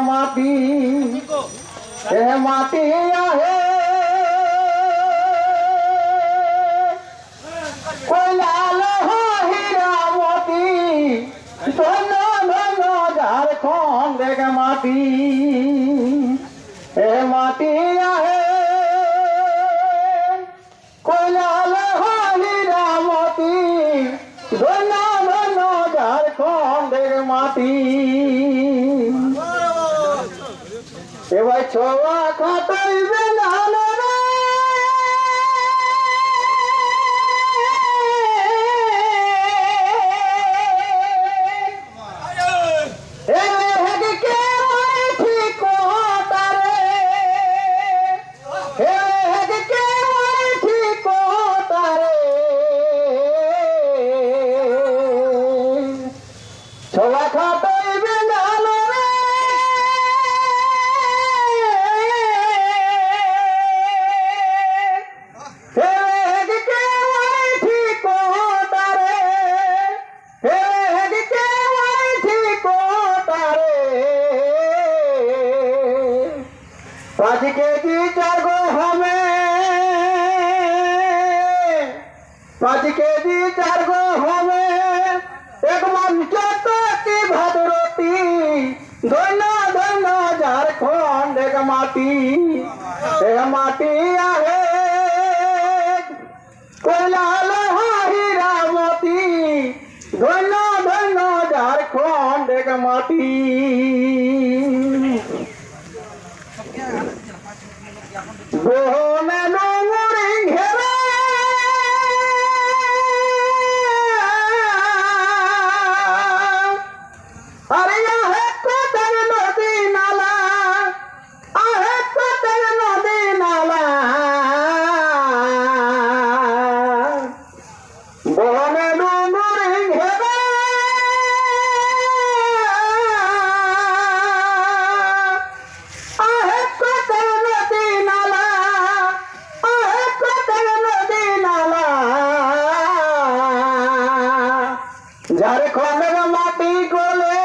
माटी ए माटी आहे कोयला लोहा हीरा मोती धनो धनो झारखंड के माटी ए माटी आहे कोयला लोहा हीरा मोती धनो धनो झारखंड के माटी এবার ছোয়া খাটাইবে না ছোয়া খাটাইবে না पाँच केजी चार गो हमें 5 केजी 4 गो हमें एक मन की भात रोटी दोनों दोनों झारखंड एक माटी आहे कोयला लोहा हीरा मोती दोनों दोनों झारखंड एक माटी बोहने डोंगरी घेरा अरे आहे कोतर नदी नाला आहे कोतर नदी नाला बोहने डोंगरी घेरा झारखंड माटी कोले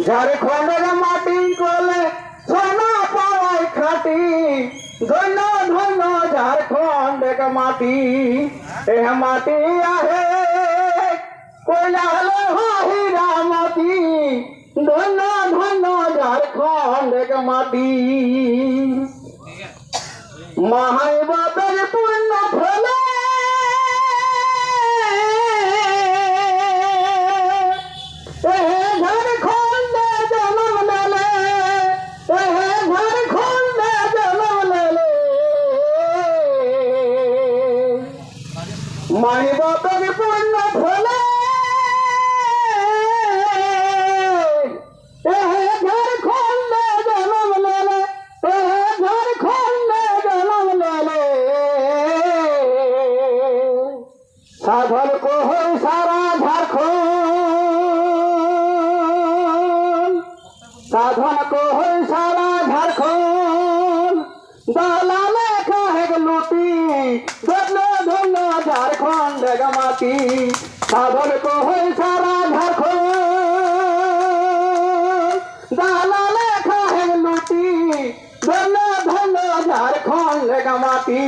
झारखंड माटी कोले सोना पावाई खाटी दोनों दोनों झारखंड का माटी यह माटी आहे कोयला लोहा हीरा मोती दोनों दोनों झारखंड का माटी महाई बाबेर पूर्ण फले झारखंड जन्म लेले झारखंड जन्म लेले माई बाबेर पूर्ण फले झारखंड जन्म लेले साधन को हो सारा झारखंड साधन को हो सारा झारखंड दलाल काहे लूटी दोनों दोनों झारखंड गमाती साधन को हो सारा झारखंड दलाल काहे लूटी दोनों दोनों झारखंड गमाती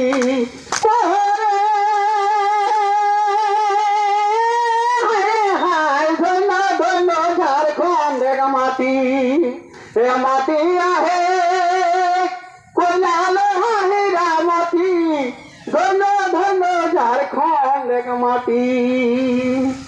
माटी आहे कोयला लोहा हीरा मोती दोनों दोनों झारखंड माटी।